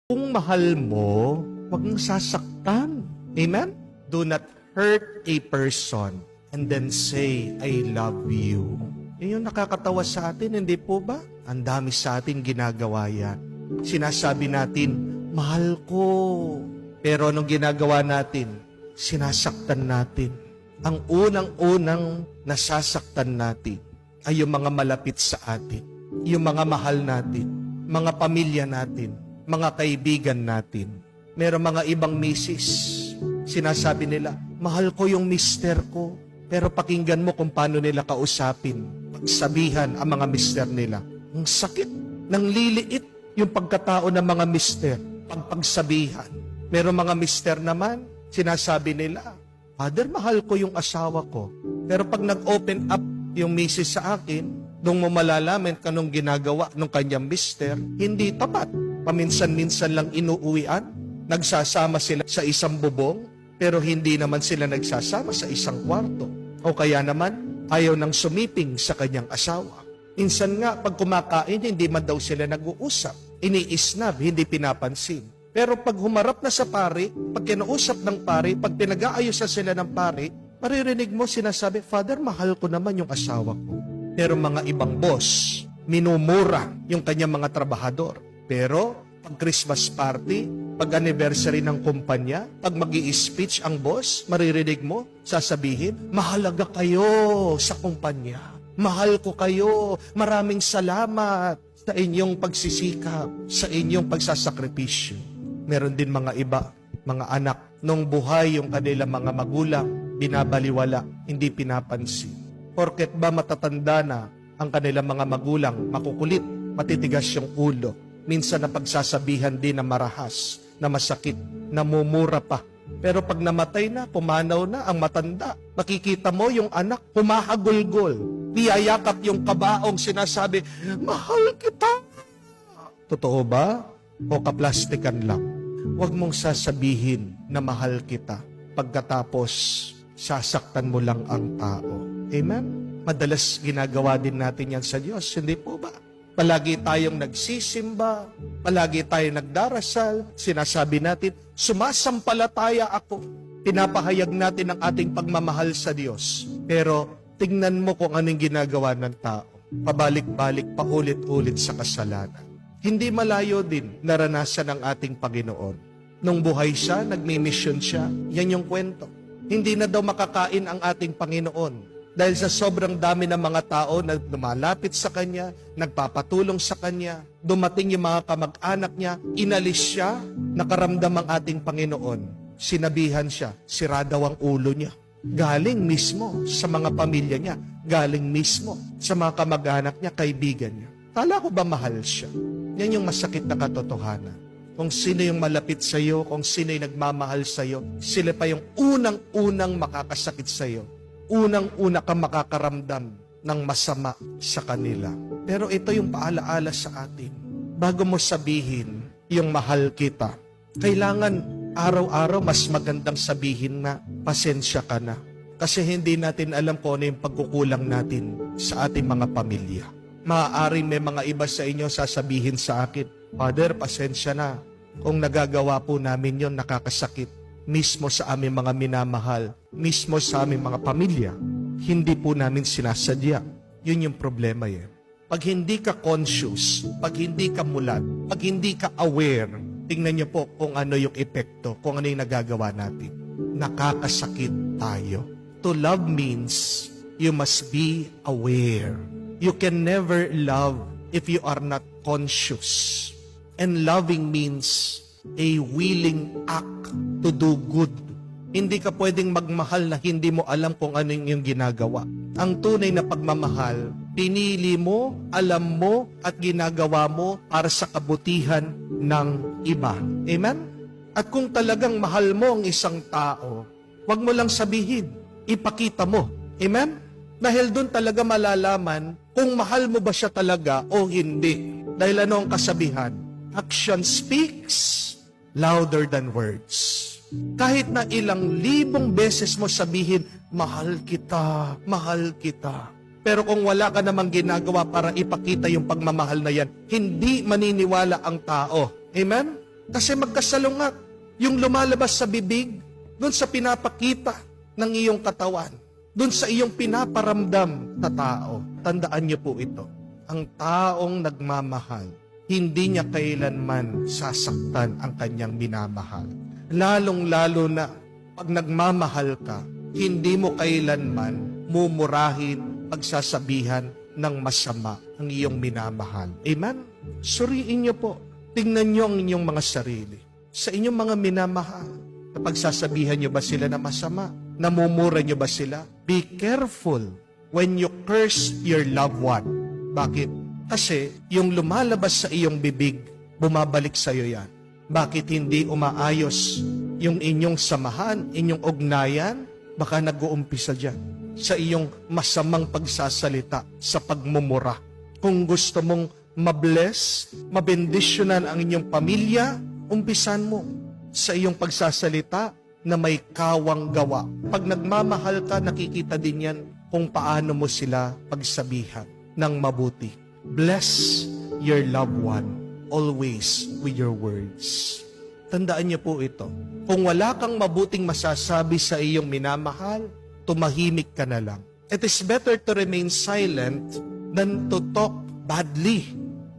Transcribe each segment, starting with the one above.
Kung mahal mo, huwag mong sasaktan. Amen? Do not hurt a person and then say, I love you. Yun yung nakakatawa sa atin, hindi po ba? Ang dami sa atin ginagawa yan. Sinasabi natin, mahal ko. Pero anong ginagawa natin? Sinasaktan natin. Ang unang-unang nasasaktan natin ay yung mga malapit sa atin. Yung mga mahal natin. Mga pamilya natin. Mga kaibigan natin. Meron mga ibang misis. Sinasabi nila, mahal ko yung mister ko. Pero pakinggan mo kung paano nila kausapin. Pagsabihan ang mga mister nila. Ang sakit. Nang liliit yung pagkatao ng mga mister. Pagsabihan. Meron mga mister naman, sinasabi nila, Father, mahal ko yung asawa ko. Pero pag nag-open up yung misis sa akin, doon mo malalaman kanong ginagawa ng kanyang mister, hindi tapat. Paminsan-minsan lang inuuwian, nagsasama sila sa isang bubong, pero hindi naman sila nagsasama sa isang kwarto. O kaya naman, ayaw nang sumiping sa kanyang asawa. Minsan nga, pag kumakain, hindi man daw sila nag-uusap. Iniisnab, hindi pinapansin. Pero pag humarap na sa pari, pag kinausap ng pari, pag pinag-aayos na sila ng pari, maririnig mo sinasabi, Father, mahal ko naman yung asawa ko. Pero mga ibang boss, minumura yung kanyang mga trabahador. Pero pag Christmas party, pag anniversary ng kumpanya, pag mag-i-speech ang boss, maririnig mo, sasabihin, mahalaga kayo sa kumpanya. Mahal ko kayo. Maraming salamat sa inyong pagsisikap, sa inyong pagsasakripisyo. Meron din mga iba, mga anak, nung buhay yung kanilang mga magulang, binabaliwala, hindi pinapansin. Porket ba matatanda na ang kanilang mga magulang, makukulit, matitigas yung ulo. Minsan na pagsasabihan din na marahas, na masakit, namumura pa. Pero pag namatay na, pumanaw na ang matanda, makikita mo yung anak, humahagulgol. Niyayakap yung kabaong sinasabi, mahal kita. Totoo ba? O kaplastikan lang? Huwag mong sasabihin na mahal kita. Pagkatapos, sasaktan mo lang ang tao. Amen? Madalas ginagawa din natin yan sa Diyos, hindi po ba? Palagi tayong nagsisimba, palagi tayong nagdarasal, sinasabi natin, sumasampalataya ako. Pinapahayag natin ang ating pagmamahal sa Diyos. Pero tingnan mo kung anong ginagawa ng tao. Pabalik-balik, paulit-ulit sa kasalanan. Hindi malayo din naranasan ng ating Panginoon. Nung buhay siya, nagmi-mission siya, yan yung kwento. Hindi na daw makakain ang ating Panginoon. Dahil sa sobrang dami ng mga tao na lumalapit sa Kanya, nagpapatulong sa Kanya, dumating yung mga kamag-anak niya, inalis siya, nakaramdam ang ating Panginoon. Sinabihan siya, sira daw ang ulo niya. Galing mismo sa mga pamilya niya, galing mismo sa mga kamag-anak niya, kaibigan niya. Kala ko ba mahal siya? Yan yung masakit na katotohanan. Kung sino yung malapit sa iyo, kung sino yung nagmamahal sa iyo, sila pa yung unang-unang makakasakit sa iyo. Unang-una kang makakaramdam ng masama sa kanila. Pero ito yung paalaala sa atin. Bago mo sabihin yung mahal kita, kailangan araw-araw mas magandang sabihin na pasensya ka na. Kasi hindi natin alam kung ano yung pagkukulang natin sa ating mga pamilya. Maaaring may mga iba sa inyo sasabihin sa akin, Father, pasensya na. Kung nagagawa po namin yon, nakakasakit. Mismo sa aming mga minamahal, mismo sa aming mga pamilya, hindi po namin sinasadya. Yun yung problema eh. Pag hindi ka conscious, pag hindi ka mulat, pag hindi ka aware, tingnan niyo po kung ano yung epekto, kung ano yung nagagawa natin. Nakakasakit tayo. To love means you must be aware. You can never love if you are not conscious. And loving means a willing act to do good. Hindi ka pwedeng magmahal na hindi mo alam kung ano yung ginagawa. Ang tunay na pagmamahal, pinili mo, alam mo, at ginagawa mo para sa kabutihan ng iba. Amen? At kung talagang mahal mo ang isang tao, wag mo lang sabihin, ipakita mo. Amen? Dahil doon talaga malalaman kung mahal mo ba siya talaga o hindi. Dahil ano ang kasabihan? Action speaks louder than words. Kahit na ilang libong beses mo sabihin, mahal kita, mahal kita. Pero kung wala ka namang ginagawa para ipakita yung pagmamahal na yan, hindi maniniwala ang tao. Amen? Kasi magkasalungat. Yung lumalabas sa bibig, doon sa pinapakita ng iyong katawan, doon sa iyong pinaparamdam na tao. Tandaan niyo po ito. Ang taong nagmamahal, hindi niya kailanman sasaktan ang kanyang minamahal. Lalong-lalo na pag nagmamahal ka, hindi mo kailanman mumurahin, pagsasabihan ng masama ang iyong minamahal. Amen? Suriin niyo po. Tingnan niyo ang inyong mga sarili. Sa inyong mga minamahal, kapag sasabihan niyo ba sila na masama? Namumura niyo ba sila? Be careful when you curse your loved one. Bakit? Kasi yung lumalabas sa iyong bibig, bumabalik sa iyo yan. Bakit hindi umaayos yung inyong samahan, inyong ugnayan? Baka nag-uumpisa dyan sa iyong masamang pagsasalita, sa pagmumura. Kung gusto mong mabless, mabendisyonan ang inyong pamilya, umpisan mo sa iyong pagsasalita na may kawang gawa. Pag nagmamahal ka, nakikita din yan kung paano mo sila pagsabihan ng mabuti. Bless your loved one always with your words. Tandaan niyo po ito. Kung wala kang mabuting masasabi sa iyong minamahal, tumahimik ka na lang. It is better to remain silent than to talk badly,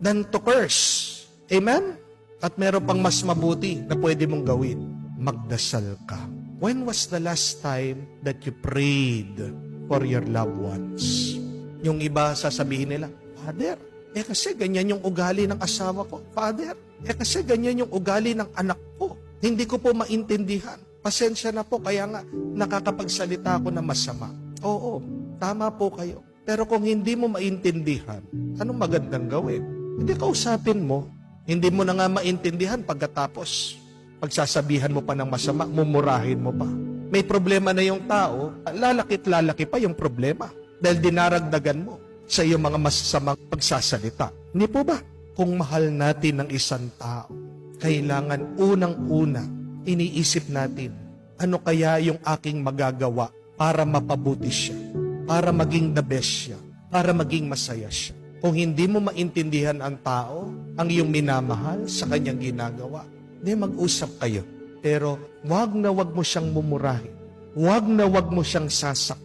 than to curse. Amen? At meron pang mas mabuti na pwede mong gawin. Magdasal ka. When was the last time that you prayed for your loved ones? Yung iba sasabihin nila, Father, kasi ganyan yung ugali ng asawa ko. Father, kasi ganyan yung ugali ng anak ko. Hindi ko po maintindihan. Pasensya na po, kaya nga nakakapagsalita ako na masama. Oo, tama po kayo. Pero kung hindi mo maintindihan, anong magandang gawin? Hindi kausapin mo. Hindi mo na nga maintindihan pagkatapos. Pagsasabihan mo pa ng masama, mumurahin mo pa. May problema na yung tao, lalakit lalaki pa yung problema. Dahil dinaragdagan mo sa iyong mga masasamang pagsasalita. Hindi po ba? Kung mahal natin ng isang tao, kailangan unang-una, iniisip natin, ano kaya yung aking magagawa para mapabuti siya, para maging the best siya, para maging masaya siya. Kung hindi mo maintindihan ang tao, ang iyong minamahal sa kanyang ginagawa, hindi mag-usap kayo. Pero wag na wag mo siyang mumurahin. Wag na wag mo siyang sasak.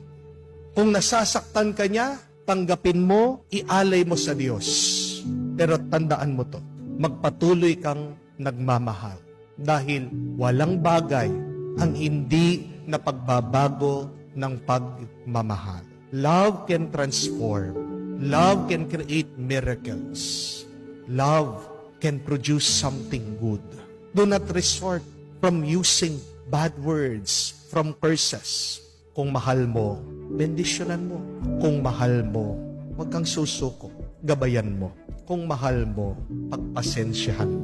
Kung nasasaktan ka niya, tanggapin mo, ialay mo sa Diyos. Pero tandaan mo to, magpatuloy kang nagmamahal. Dahil walang bagay ang hindi na pagbabago ng pagmamahal. Love can transform. Love can create miracles. Love can produce something good. Do not resort from using bad words, from curses. Kung mahal mo, bendisyonan mo. Kung mahal mo, huwag kang susuko. Gabayan mo. Kung mahal mo, pagpasensyahan mo.